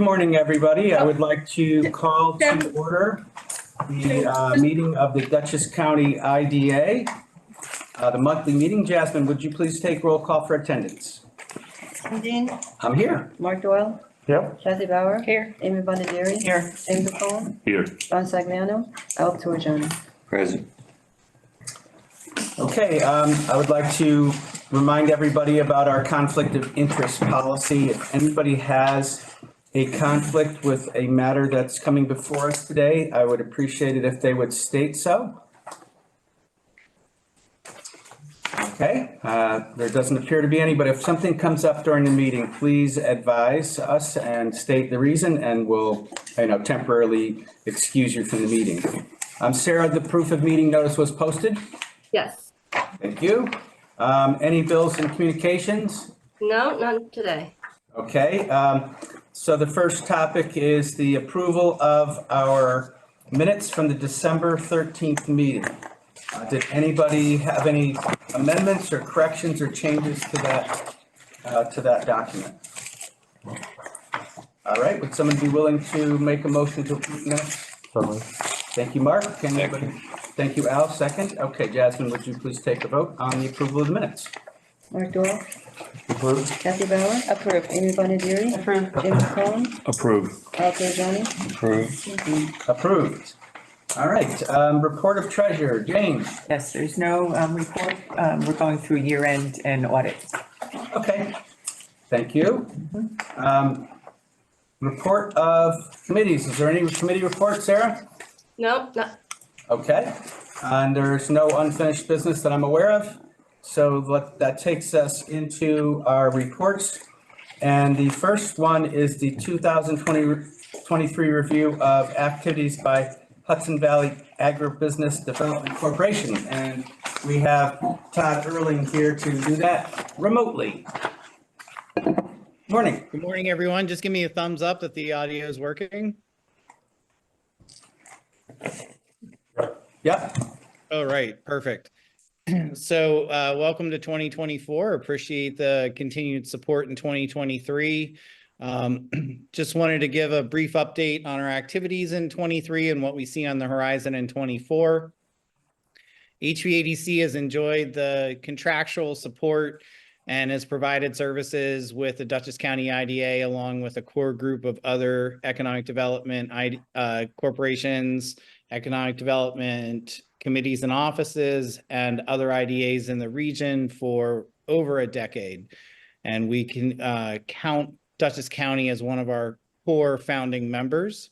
morning, everybody. I would like to call to order the meeting of the Dutchess County IDA, the monthly meeting. Jasmine, would you please take roll call for attendance? Dean, I'm here. Mark Doyle, Yep. Kathy Bauer. Here. Amy Bonadiri. Here. James McCollum. Here. Ron Sagliano. Al Torrigiani. Present. Okay, I would like to remind everybody about our conflict of interest policy. If anybody has a conflict with a matter that's coming before us today, I would appreciate it if they would state so. Okay, there doesn't appear to be any, but if something comes up during the meeting, please advise us and state the reason, and we'll, temporarily excuse you from the meeting. Sarah, the proof of meeting notice was posted? Yes. Thank you. Any bills and communications? No, none today. Okay, so the first topic is the approval of our minutes from the December 13th meeting. Did anybody have any amendments or corrections or changes to that document? All right, would someone be willing to make a motion to approve minutes? Thank you, Mark. Can anybody? Thank you, Al. Second. Okay, Jasmine, would you please take a vote on the approval of the minutes? Mark Doyle, Approved. Kathy Bauer. Approved. Amy Bonadiri. Approved. James McCollum. Approved. Al Torrigiani. Approved. Approved. All right, report of treasurer, James. Yes, there's no report. We're going through year end and audit. Okay, thank you. Report of committees. Is there any committee report, Sarah? No, not. Okay, and there's no unfinished business that I'm aware of. So that takes us into our reports. And the first one is the 2023 review of activities by Hudson Valley Agribusiness Development Corporation. And we have Todd Erling here to do that remotely. Morning. Good morning, everyone. Just give me a thumbs up that the audio is working. Yep. All right, perfect. So welcome to 2024. Appreciate the continued support in 2023. Just wanted to give a brief update on our activities in 23 and what we see on the horizon in 24. HVADC has enjoyed the contractual support and has provided services with the Dutchess County IDA along with a core group of other economic development corporations, economic development committees and offices, and other IDAs in the region for over a decade. And we can count Dutchess County as one of our core founding members.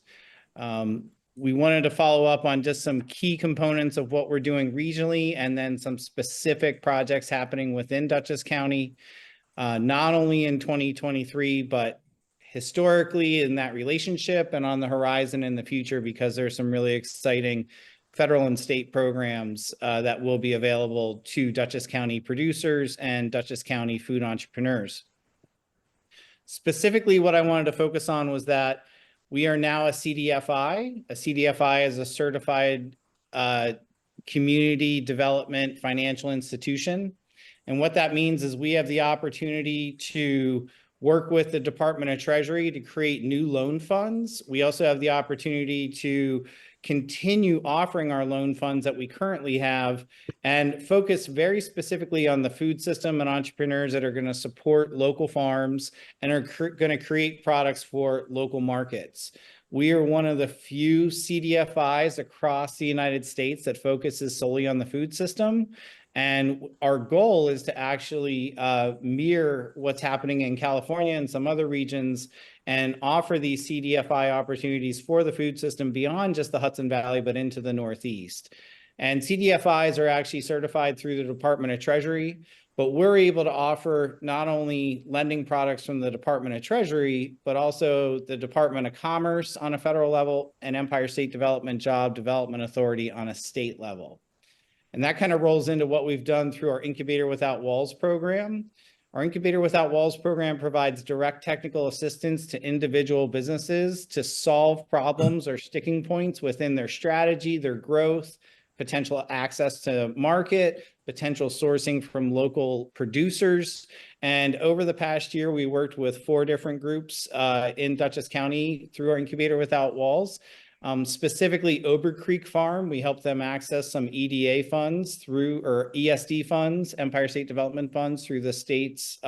We wanted to follow up on just some key components of what we're doing regionally and then some specific projects happening within Dutchess County, not only in 2023, but historically in that relationship and on the horizon in the future, because there's some really exciting federal and state programs that will be available to Dutchess County producers and Dutchess County food entrepreneurs. Specifically, what I wanted to focus on was that we are now a CDFI. A CDFI is a certified community development financial institution. And what that means is we have the opportunity to work with the Department of Treasury to create new loan funds. We also have the opportunity to continue offering our loan funds that we currently have and focus very specifically on the food system and entrepreneurs that are going to support local farms and are going to create products for local markets. We are one of the few CDFIs across the United States that focuses solely on the food system. And our goal is to actually mirror what's happening in California and some other regions and offer these CDFI opportunities for the food system beyond just the Hudson Valley, but into the Northeast. And CDFIs are actually certified through the Department of Treasury, but we're able to offer not only lending products from the Department of Treasury, but also the Department of Commerce on a federal level and Empire State Development Job Development Authority on a state level. And that kind of rolls into what we've done through our Incubator Without Walls program. Our Incubator Without Walls program provides direct technical assistance to individual businesses to solve problems or sticking points within their strategy, their growth, potential access to market, potential sourcing from local producers. And over the past year, we worked with 4 different groups in Dutchess County through our Incubator Without Walls. Specifically Ober Creek Farm, we helped them access some EDA funds through, or ESD funds, Empire State Development Funds, through the state's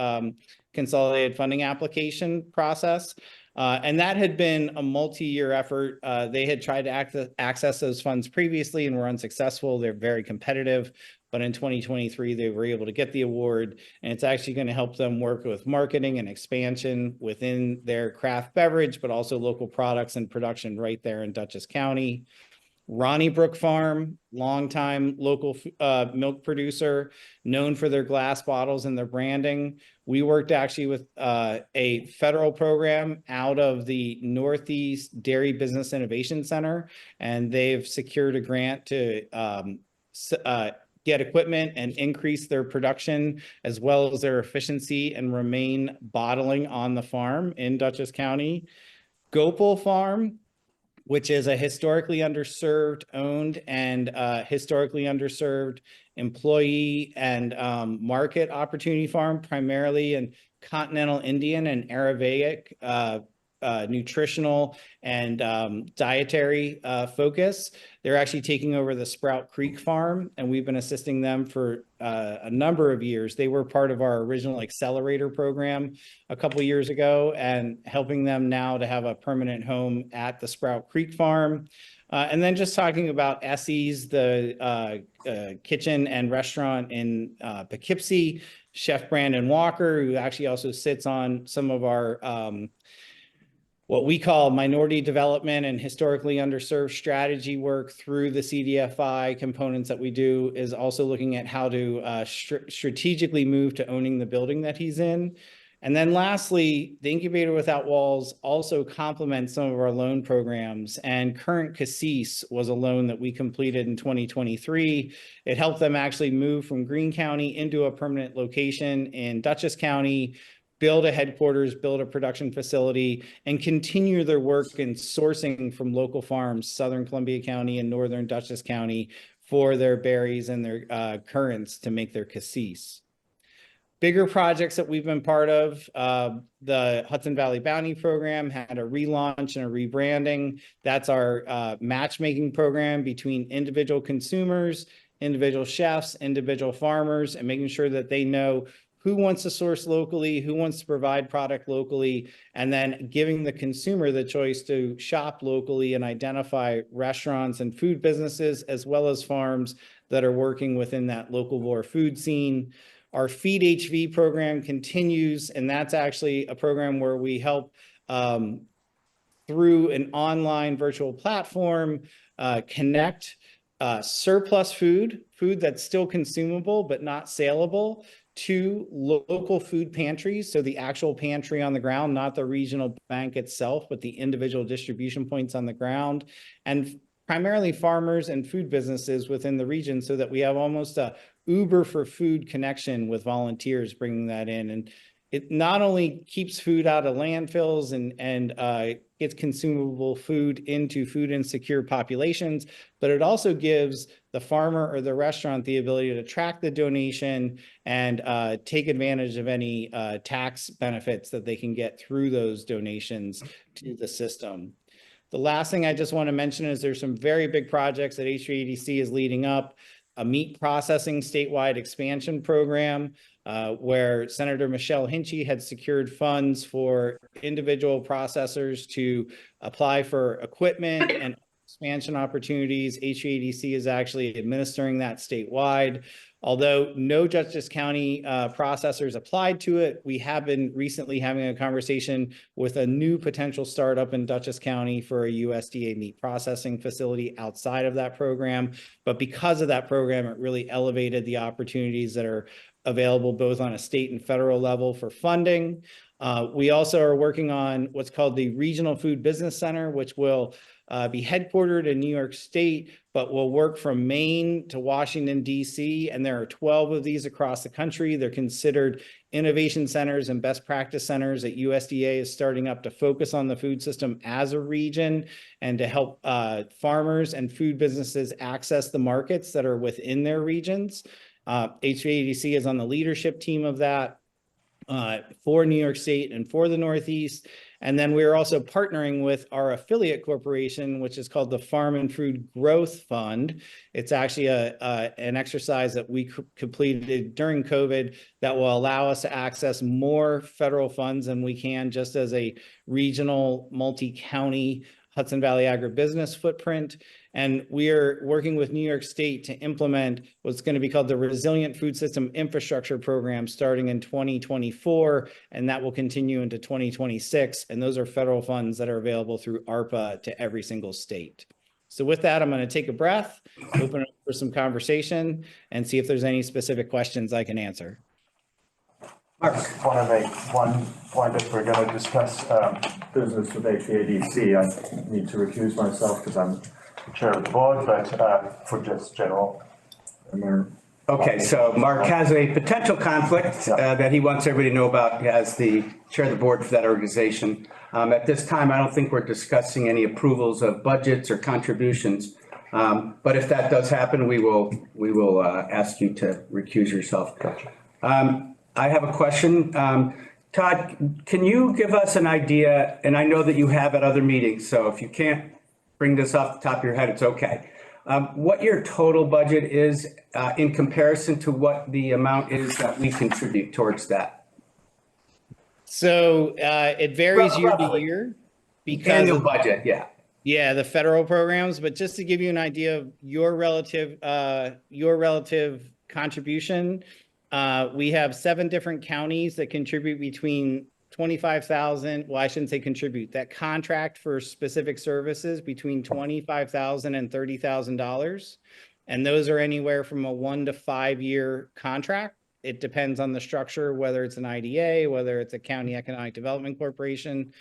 consolidated funding application process. And that had been a multi-year effort. They had tried to access those funds previously and were unsuccessful. They're very competitive, but in 2023, they were able to get the award, and it's actually going to help them work with marketing and expansion within their craft beverage, but also local products and production right there in Dutchess County. Ronnie Brook Farm, longtime local milk producer, known for their glass bottles and their branding. We worked actually with a federal program out of the Northeast Dairy Business Innovation Center, and they've secured a grant to get equipment and increase their production as well as their efficiency and remain bottling on the farm in Dutchess County. Gopal Farm, which is a historically underserved owned and historically underserved employee and market opportunity farm, primarily in continental Indian and Ayurvedic nutritional and dietary focus. They're actually taking over the Sprout Creek Farm, and we've been assisting them for a number of years. They were part of our original accelerator program a couple of years ago, and helping them now to have a permanent home at the Sprout Creek Farm. And then just talking about Essie's, the kitchen and restaurant in Poughkeepsie, Chef Brandon Walker, who actually also sits on some of our what we call minority development and historically underserved strategy work through the CDFI components that we do, is also looking at how to strategically move to owning the building that he's in. And then lastly, the Incubator Without Walls also complements some of our loan programs, and Current Cassis was a loan that we completed in 2023. It helped them actually move from Greene County into a permanent location in Dutchess County, build a headquarters, build a production facility, and continue their work in sourcing from local farms, Southern Columbia County and Northern Dutchess County, for their berries and their currants to make their cassis. Bigger projects that we've been part of, the Hudson Valley Bounty Program had a relaunch and a rebranding. That's our matchmaking program between individual consumers, individual chefs, individual farmers, and making sure that they know who wants to source locally, who wants to provide product locally, and then giving the consumer the choice to shop locally and identify restaurants and food businesses, as well as farms that are working within that locavore food scene. Our Feed HV program continues, and that's actually a program where we help through an online virtual platform connect surplus food that's still consumable but not saleable, to local food pantries. So the actual pantry on the ground, not the regional bank itself, but the individual distribution points on the ground, and primarily farmers and food businesses within the region, so that we have almost a Uber for food connection with volunteers bringing that in. And it not only keeps food out of landfills and gets consumable food into food insecure populations, but it also gives the farmer or the restaurant the ability to track the donation and take advantage of any tax benefits that they can get through those donations to the system. The last thing I just want to mention is there's some very big projects that H3ADC is leading up. A meat processing statewide expansion program, where Senator Michelle Hinchy had secured funds for individual processors to apply for equipment and expansion opportunities. H3ADC is actually administering that statewide. Although no Dutchess County processors applied to it, we have been recently having a conversation with a new potential startup in Dutchess County for a USDA meat processing facility outside of that program. But because of that program, it really elevated the opportunities that are available both on a state and federal level for funding. We also are working on what's called the Regional Food Business Center, which will be headquartered in New York State, but will work from Maine to Washington, D.C. And there are 12 of these across the country. They're considered innovation centers and best practice centers that USDA is starting up to focus on the food system as a region and to help farmers and food businesses access the markets that are within their regions. HVADC is on the leadership team of that for New York State and for the Northeast. And then we're also partnering with our affiliate corporation, which is called the Farm and Food Growth Fund. It's actually an exercise that we completed during COVID that will allow us to access more federal funds than we can just as a regional multi-county Hudson Valley agribusiness footprint. And we are working with New York State to implement what's going to be called the Resilient Food System Infrastructure Program starting in 2024, and that will continue into 2026. And those are federal funds that are available through ARPA to every single state. So with that, I'm going to take a breath, open it up for some conversation, and see if there's any specific questions I can answer. Mark. I want to make one point. If we're going to discuss business with HVADC, I need to recuse myself because I'm the chair of the board, but for just general. Okay, so Mark has a potential conflict that he wants everybody to know about as the chair of the board for that organization. At this time, I don't think we're discussing any approvals of budgets or contributions. But if that does happen, we will ask you to recuse yourself. Gotcha. I have a question. Todd, can you give us an idea, and I know that you have at other meetings, so if you can't bring this off the top of your head, it's okay. What your total budget is in comparison to what the amount is that we contribute towards that? So it varies year to year because annual budget, yeah. Yeah, the federal programs, but just to give you an idea of your relative contribution, we have 7 different counties that contribute between 25,000. Well, I shouldn't say contribute, that contract for specific services between $25,000 and $30,000. And those are anywhere from a 1 to 5 year contract. It depends on the structure, whether it's an IDA, whether it's a county economic development corporation.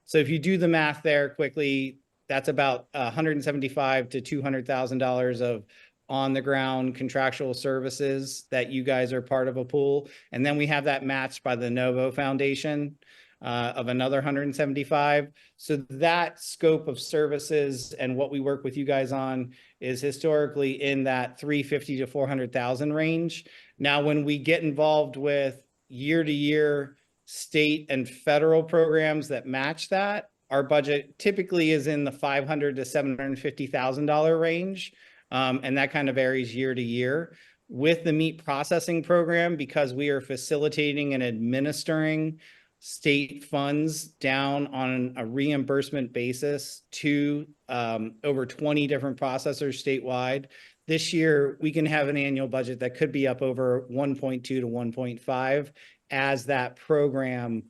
So if you do the math there quickly, that's about $175,000 to $200,000 of on the ground contractual services that you guys are part of a pool. And then we have that matched by the Novo Foundation of another 175. So that scope of services and what we work with you guys on is historically in that 350 to 400,000 range. Now, when we get involved with year to year state and federal programs that match that, our budget typically is in the $500,000 to $750,000 range. And that kind of varies year to year. With the meat processing program, because we are facilitating and administering state funds down on a reimbursement basis to over 20 different processors statewide, this year we can have an annual budget that could be up over 1.2 to 1.5 as that program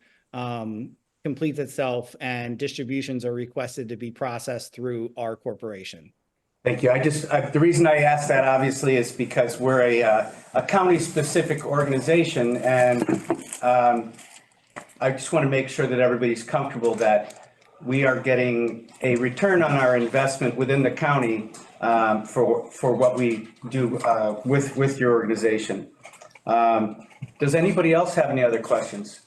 completes itself and distributions are requested to be processed through our corporation. Thank you. The reason I asked that obviously is because we're a county-specific organization, and I just want to make sure that everybody's comfortable that we are getting a return on our investment within the county for what we do with your organization. Does anybody else have any other questions?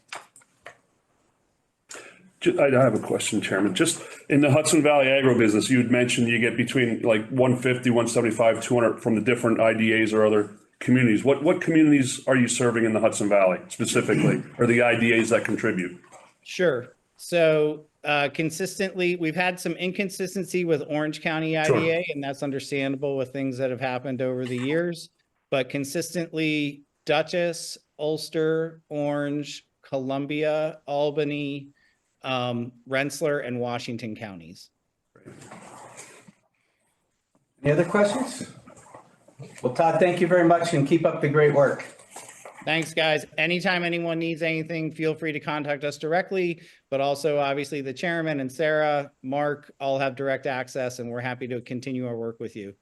I have a question, Chairman. Just in the Hudson Valley agribusiness, you had mentioned you get between like 150, 175, 200 from the different IDAs or other communities. What communities are you serving in the Hudson Valley specifically, or the IDAs that contribute? Sure. So consistently, we've had some inconsistency with Orange County IDA, sure, and that's understandable with things that have happened over the years. But consistently, Dutchess, Ulster, Orange, Columbia, Albany, Rensselaer, and Washington counties. Any other questions? Well, Todd, thank you very much and keep up the great work. Thanks, guys. Anytime anyone needs anything, feel free to contact us directly, but also obviously the chairman and Sarah, Mark, all have direct access, and we're happy to continue our work with you.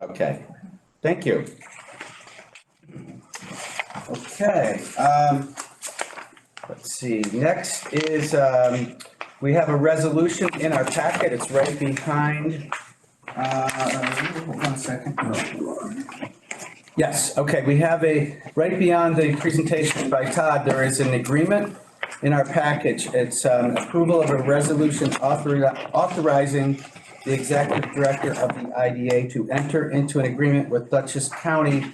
Okay, thank you. Okay. Let's see, next is, we have a resolution in our packet. It's right behind, hold on a second. Yes, okay, we have right beyond the presentation by Todd, there is an agreement in our package. It's approval of a resolution authorizing the executive director of the IDA to enter into an agreement with Dutchess County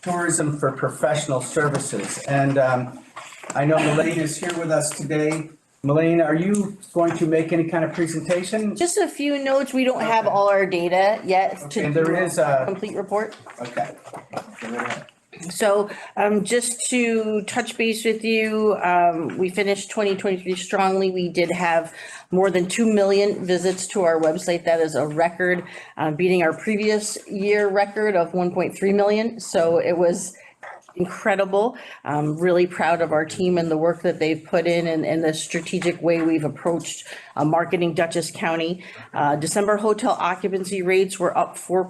Tourism for Professional Services. And I know Melaine is here with us today. Melaine, are you going to make any kind of presentation? Just a few notes. We don't have all our data yet Okay, to there do is a a- complete report. Okay. So, just to touch base with you, we finished 2023 strongly. We did have more than 2 million visits to our website. That is a record, beating our previous year record of 1.3 million. So it was incredible. I'm really proud of our team and the work that they've put in and the strategic way we've approached marketing Dutchess County. December hotel occupancy rates were up 4%.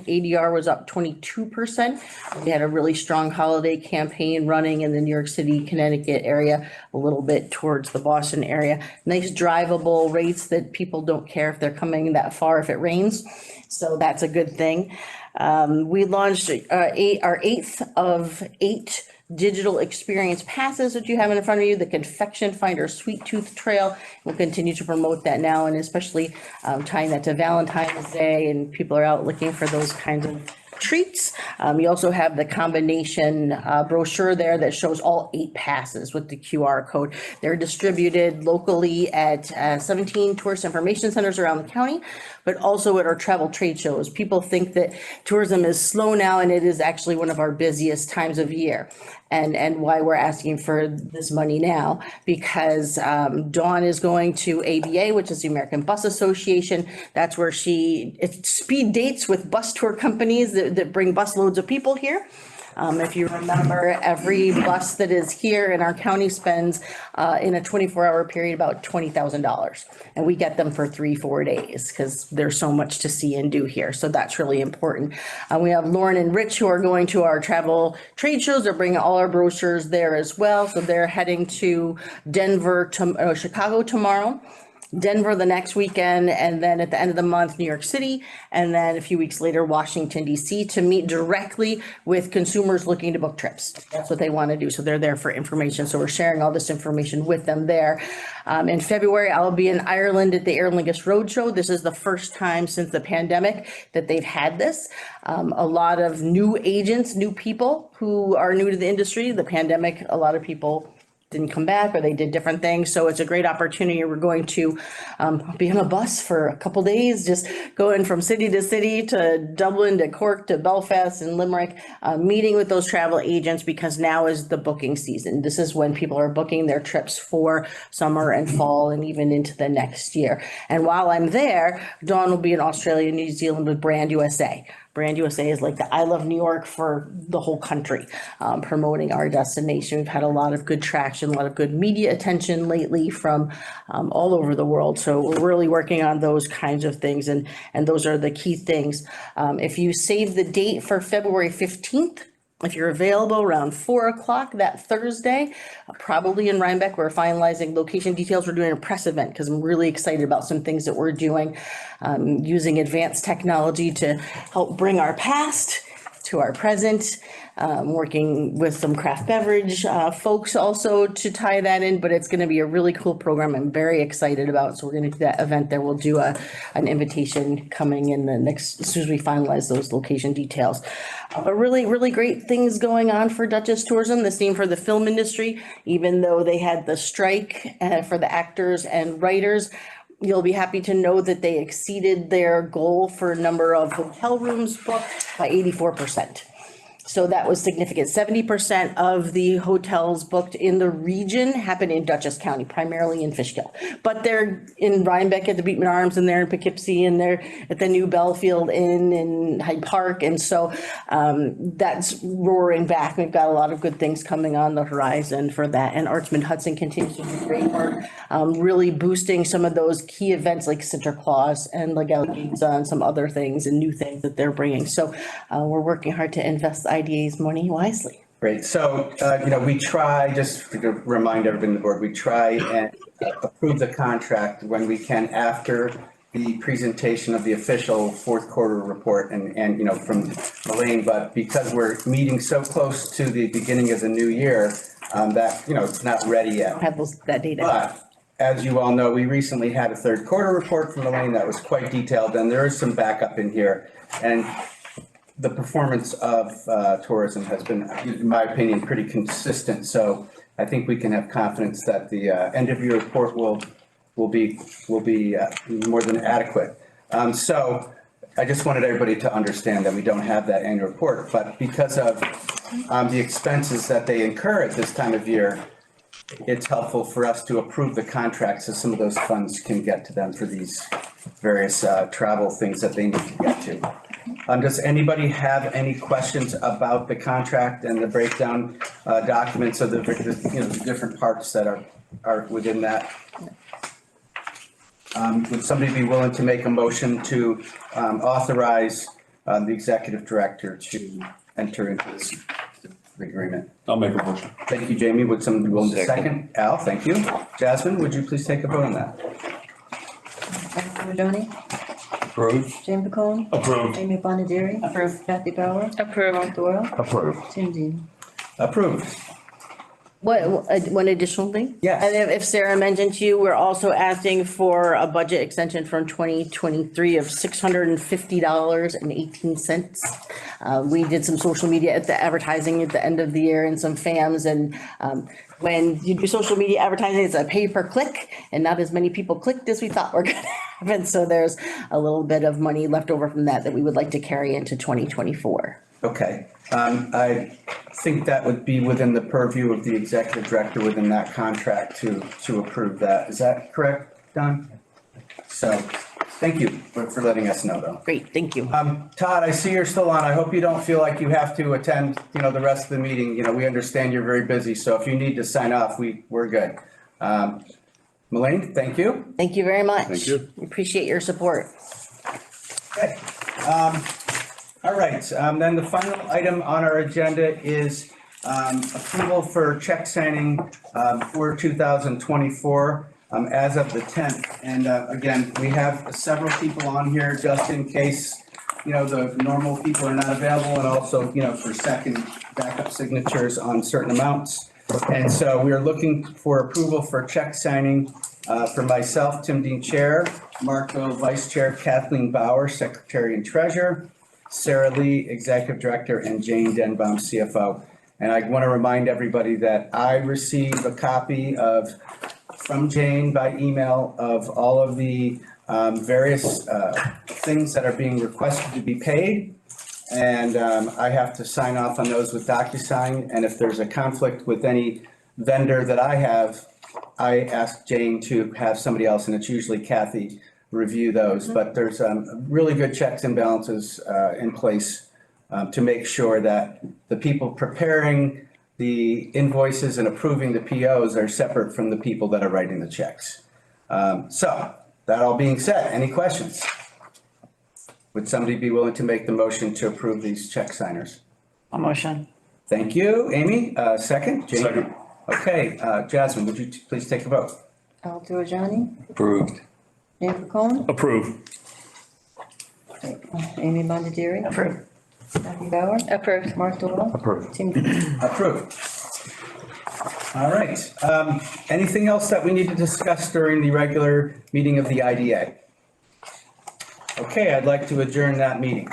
ADR was up 22%. We had a really strong holiday campaign running in the New York City, Connecticut area, a little bit towards the Boston area. Nice drivable rates that people don't care if they're coming that far if it rains. So that's a good thing. We launched our eighth of 8 digital experience passes that you have in front of you, the Confection Finder Sweet Tooth Trail. We'll continue to promote that now, and especially tying that to Valentine's Day, and people are out looking for those kinds of treats. You also have the combination brochure there that shows all 8 passes with the QR code. They're distributed locally at 17 tourist information centers around the county, but also at our travel trade shows. People think that tourism is slow now, and it is actually one of our busiest times of year. And why we're asking for this money now, because Dawn is going to ABA, which is the American Bus Association. That's where it's speed dates with bus tour companies that bring bus loads of people here. If you remember, every bus that is here in our county spends in a 24-hour period about $20,000. And we get them for 3-4 days because there's so much to see and do here. So that's really important. We have Lauren and Rich who are going to our travel trade shows. They're bringing all our brochures there as well. So they're heading to Chicago tomorrow, Denver the next weekend, and then at the end of the month, New York City, and then a few weeks later, Washington, DC, to meet directly with consumers looking to book trips. That's what they want to do. So they're there for information. So we're sharing all this information with them there. In February, I'll be in Ireland at the Aer Lingus Roadshow. This is the first time since the pandemic that they've had this. A lot of new agents, new people who are new to the industry. The pandemic, a lot of people didn't come back or they did different things. So it's a great opportunity. We're going to be on a bus for a couple days, just going from city to city to Dublin to Cork to Belfast and Limerick, meeting with those travel agents because now is the booking season. This is when people are booking their trips for summer and fall and even into the next year. And while I'm there, Dawn will be in Australia and New Zealand with Brand USA. Brand USA is like the I Love New York for the whole country, promoting our destination. We've had a lot of good traction, a lot of good media attention lately from all over the world. So we're really working on those kinds of things, and those are the key things. If you save the date for February 15th, if you're available around 4 o'clock that Thursday, probably in Rhinebeck, we're finalizing location details. We're doing a press event because I'm really excited about some things that we're doing, using advanced technology to help bring our past to our present, working with some craft beverage folks also to tie that in, but it's going to be a really cool program I'm very excited about. So we're going to do that event there. We'll do an invitation coming in the next, as soon as we finalize those location details. But really, really great things going on for Dutchess Tourism, the same for the film industry, even though they had the strike for the actors and writers. You'll be happy to know that they exceeded their goal for number of hotel rooms booked by 84%. So that was significant. 70% of the hotels booked in the region happen in Dutchess County, primarily in Fishkill. But they're in Rhinebeck at the Beekman Arms, and they're in Poughkeepsie, and they're at the new Belfield Inn in Hyde Park. And so that's roaring back. We've got a lot of good things coming on the horizon for that. And Artsman Hudson continues to do great work, really boosting some of those key events like Sinterklaas and Legalities and some other things and new things that they're bringing. So we're working hard to invest IDA's money wisely. Great. So, we try, just to remind everybody on the board, we try and approve the contract when we can after the presentation of the official fourth quarter report and, from Elaine. But because we're meeting so close to the beginning of the new year, that, it's not ready yet. Have that data. But as you all know, we recently had a third quarter report from Elaine that was quite detailed, and there is some backup in here. And the performance of tourism has been, in my opinion, pretty consistent. So I think we can have confidence that the end of year report will be more than adequate. So I just wanted everybody to understand that we don't have that annual report, but because of the expenses that they incur at this time of year, it's helpful for us to approve the contracts so some of those funds can get to them for these various travel things that they need to get to. Does anybody have any questions about the contract and the breakdown documents of the different parts that are within that? Would somebody be willing to make a motion to authorize the executive director to enter into this agreement? I'll make a motion. Thank you, Jamie. Would someone be willing to second? Al, thank you. Jasmine, would you please take a vote on that? Anthony Johnny, Approved. Jane Picone, Approved. Amy Bondieri. Approved. Kathy Bauer, Approve. Mark Doyle, Approved. Tim Dean. Approved. One additional thing? Yes. And if Sarah mentioned to you, we're also asking for a budget extension from 2023 of $650.18. We did some social media at the advertising at the end of the year and some FAMs, and when you do social media advertising, it's a pay per click, and not as many people clicked as we thought were gonna happen. So there's a little bit of money left over from that we would like to carry into 2024. Okay. I think that would be within the purview of the executive director within that contract to approve that. Is that correct, Don? So, thank you for letting us know, though. Great, thank you. Todd, I see you're still on. I hope you don't feel like you have to attend, the rest of the meeting. We understand you're very busy, so if you need to sign off, we're good. Melaine, thank you. Thank you very much. Thank you. Appreciate your support. Okay. All right, then the final item on our agenda is approval for check signing for 2024 as of the 10th. And again, we have several people on here just in case, the normal people are not available, and also, for second backup signatures on certain amounts. And so we are looking for approval for check signing for myself, Tim Dean Chair, Marco Vice Chair, Kathleen Bauer, Secretary and Treasurer, Sarah Lee, Executive Director, and Jane Denbaum, CFO. And I want to remind everybody that I received a copy from Jane by email of all of the various things that are being requested to be paid. And I have to sign off on those with DocuSign. And if there's a conflict with any vendor that I have, I ask Jane to have somebody else, and it's usually Kathy, review those. But there's really good checks and balances in place to make sure that the people preparing the invoices and approving the POs are separate from the people that are writing the checks. So that all being said, any questions? Would somebody be willing to make the motion to approve these check signers? A motion. Thank you. Amy, second? Jane? Second. Okay, Jasmine, would you please take a vote? Al Johnny, Approved. Jane Picone, Approved. Amy Bondieri. Approved. Kathy Bauer, Approved. Mark Doyle, Approved. Tim Dean. Approved. All right. Anything else that we need to discuss during the regular meeting of the IDA? Okay, I'd like to adjourn that meeting.